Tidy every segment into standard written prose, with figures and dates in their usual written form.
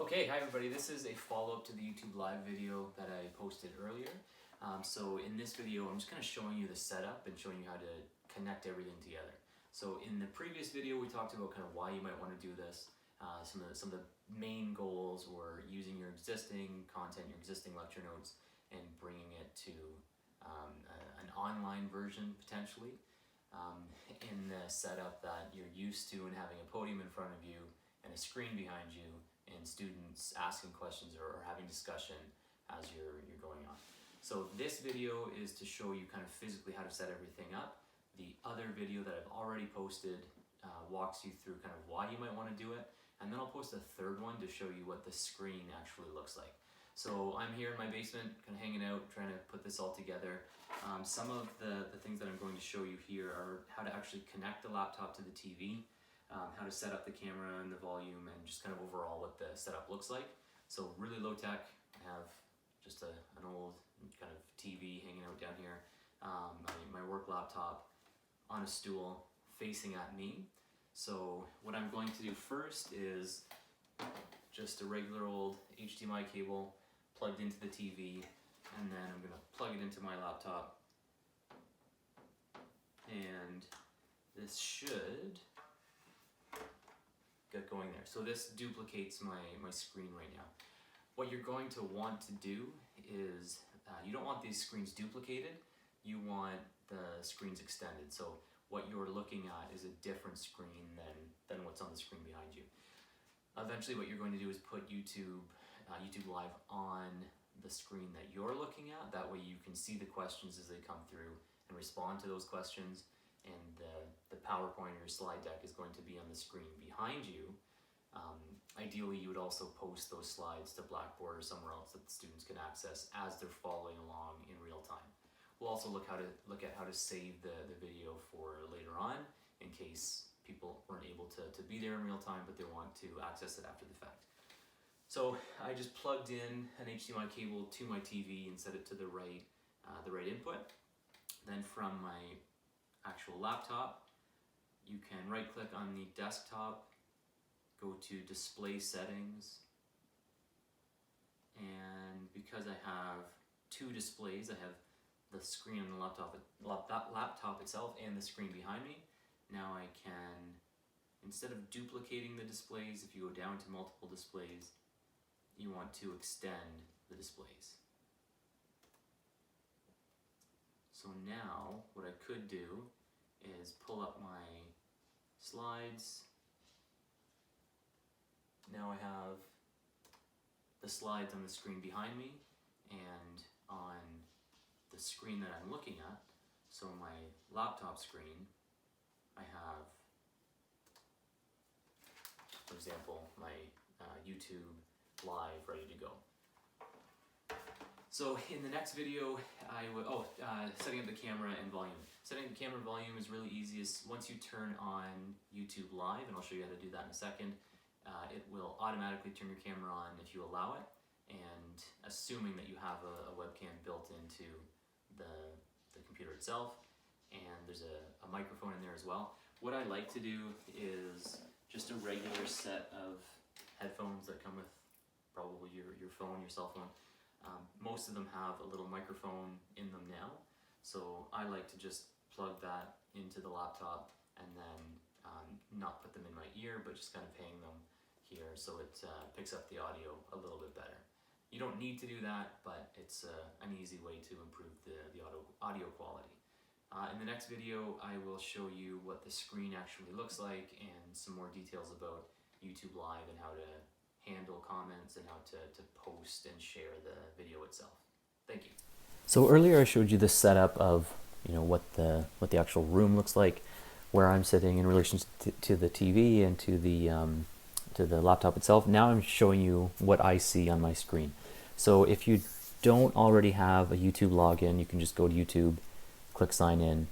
Okay, hi everybody. This is a follow-up to the YouTube live video that I posted earlier. So in this video, I'm just kind of showing you the setup and showing you how to connect everything together. So in the previous video, we talked about kind of why you might want to do this. Some of the main goals were using your existing content, your existing lecture notes, and bringing it to an online version potentially. In the setup that you're used to and having a podium in front of you and a screen behind you and students asking questions or having discussion as you're going on. So this video is to show you kind of physically how to set everything up. The other video that I've already posted walks you through kind of why you might want to do it, and then I'll post a third one to show you what the screen actually looks like. So I'm here in my basement, kind of hanging out, trying to put this all together. Some of the things that I'm going to show you here are how to actually connect the laptop to the TV, how to set up the camera and the volume, and just kind of overall what the setup looks like. So really low tech. I have just an old kind of TV hanging out down here, my work laptop on a stool facing at me. So what I'm going to do first is just a regular old HDMI cable plugged into the TV, and then I'm going to plug it into my laptop, and this should get going there. So this duplicates my screen right now. What you're going to want to do is, you don't want these screens duplicated, you want the screens extended. So what you're looking at is a different screen than what's on the screen behind you. Eventually what you're going to do is put YouTube Live on the screen that you're looking at. That way you can see the questions as they come through and respond to those questions. And the PowerPoint or your slide deck is going to be on the screen behind you. Ideally, you would also post those slides to Blackboard or somewhere else that the students can access as they're following along in real time. We'll also look at how to save the video for later on in case people weren't able to be there in real time, but they want to access it after the fact. So I just plugged in an HDMI cable to my TV and set it to the right input. Then from my actual laptop, you can right click on the desktop, go to display settings, and because I have two displays, I have the screen on the laptop itself and the screen behind me. Now I can, instead of duplicating the displays, if you go down to multiple displays, you want to extend the displays. So now what I could do is pull up my slides. Now I have the slides on the screen behind me and on the screen that I'm looking at. So my laptop screen, I have, for example, my YouTube Live ready to go. So in the next video, I would, setting up the camera and volume. Setting up the camera volume is really easy. Once you turn on YouTube Live, and I'll show you how to do that in a second, it will automatically turn your camera on if you allow it, and assuming that you have a webcam built into the computer itself, and there's a microphone in there as well. What I like to do is just a regular set of headphones that come with probably your phone, your cell phone. Most of them have a little microphone in them now, so I like to just plug that into the laptop and then not put them in my ear, but just kind of hang them here so it picks up the audio a little bit better. You don't need to do that, but it's an easy way to improve the audio quality. In the next video, I will show you what the screen actually looks like and some more details about YouTube Live and how to handle comments and how to post and share the video itself. Thank you. So earlier I showed you the setup of what the actual room looks like, where I'm sitting in relation to the TV and to the laptop itself. Now I'm showing you what I see on my screen. So if you don't already have a YouTube login, you can just go to YouTube, click sign in,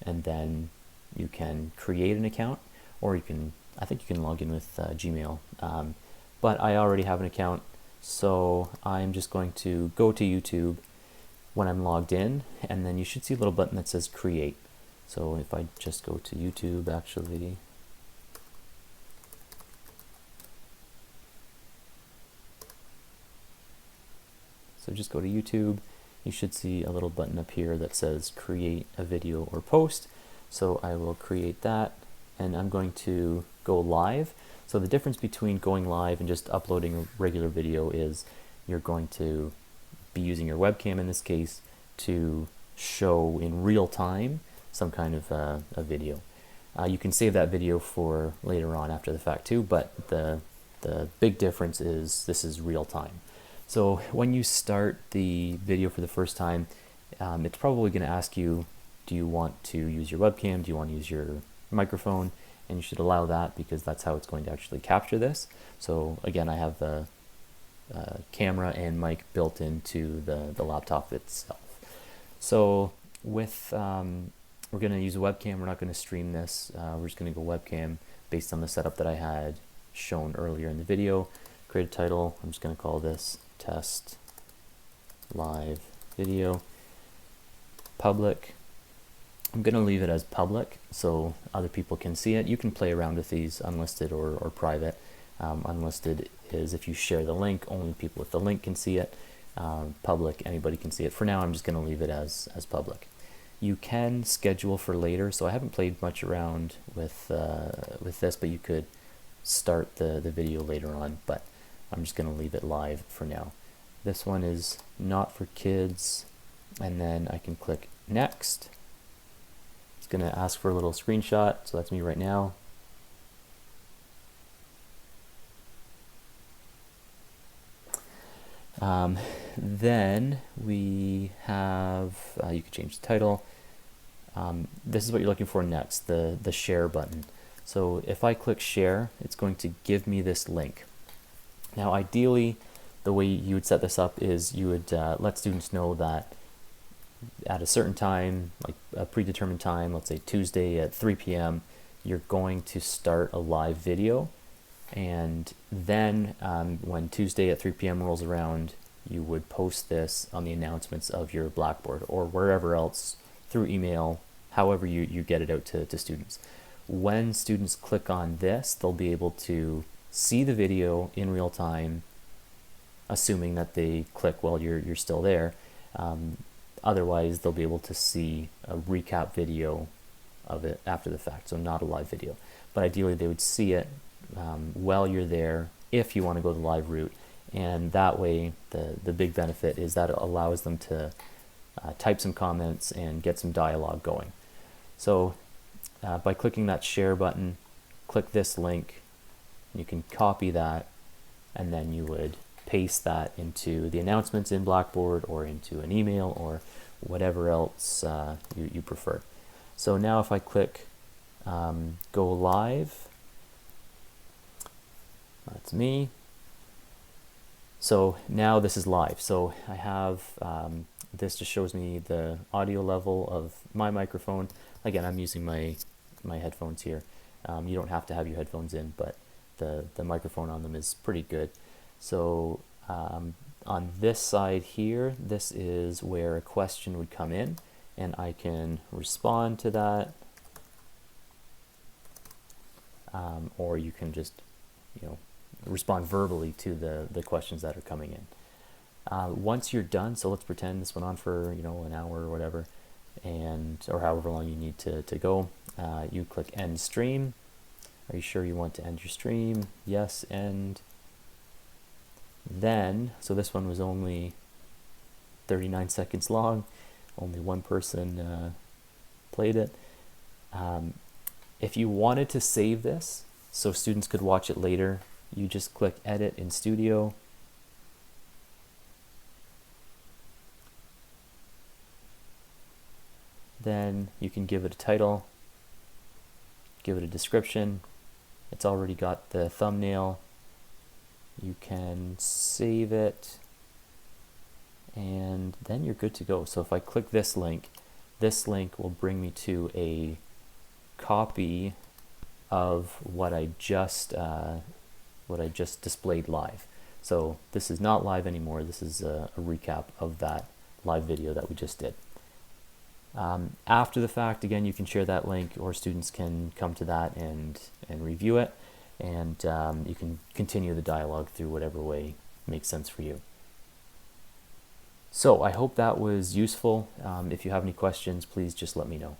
and then you can create an account, or I think you can log in with Gmail. But I already have an account, so I'm just going to go to YouTube when I'm logged in, and then you should see a little button that says create. So if I just go to YouTube, actually, So just go to YouTube. You should see a little button up here that says create a video or post. So I will create that, and I'm going to go live. So the difference between going live and just uploading a regular video is you're going to be using your webcam in this case to show in real time some kind of a video. You can save that video for later on after the fact too, but the big difference is this is real time. So when you start the video for the first time, it's probably going to ask you, do you want to use your webcam? Do you want to use your microphone? And you should allow that because that's how it's going to actually capture this. So again, I have the camera and mic built into the laptop itself. So with we're going to use a webcam. We're not going to stream this. We're just going to go webcam based on the setup that I had shown earlier in the video. Create a title. I'm just going to call this test live video. Public. I'm going to leave it as public so other people can see it. You can play around with these unlisted or private. Unlisted is if you share the link, only people with the link can see it. Public, anybody can see it. For now, I'm just going to leave it as public. You can schedule for later, so I haven't played much around with this, but you could start the video later on, but I'm just going to leave it live for now. This one is not for kids, and then I can click next. It's going to ask for a little screenshot, so that's me right now. Then we have, you can change the title. This is what you're looking for next, the share button. So if I click share, it's going to give me this link. Now ideally, the way you would set this up is you would let students know that at a certain time, like a predetermined time, let's say Tuesday at 3 p.m., you're going to start a live video. And then when Tuesday at 3 p.m. rolls around, you would post this on the announcements of your Blackboard or wherever else through email, however you get it out to students. When students click on this, they'll be able to see the video in real time, assuming that they click while you're still there. Otherwise, they'll be able to see a recap video of it after the fact, so not a live video. But ideally, they would see it while you're there if you want to go the live route. And that way, the big benefit is that it allows them to type some comments and get some dialogue going. So by clicking that share button, click this link, you can copy that, and then you would paste that into the announcements in Blackboard or into an email or whatever else you prefer. So now if I click go live, that's me. So now this is live. So I have, this just shows me the audio level of my microphone. Again, I'm using my headphones here. You don't have to have your headphones in, but the microphone on them is pretty good. So on this side here, this is where a question would come in, and I can respond to that. Or you can just, respond verbally to the questions that are coming in. Once you're done, so let's pretend this went on for an hour or whatever, or however long you need to go. You click end stream. Are you sure you want to end your stream? Yes, end. Then, so this one was only 39 seconds long. Only one person played it. If you wanted to save this so students could watch it later, you just click edit in Studio. Then you can give it a title, give it a description. It's already got the thumbnail. You can save it, and then you're good to go. So if I click this link will bring me to a copy of what I just displayed live. So this is not live anymore. This is a recap of that live video that we just did. After the fact, again, you can share that link, or students can come to that and review it, and you can continue the dialogue through whatever way makes sense for you. So I hope that was useful. If you have any questions, please just let me know.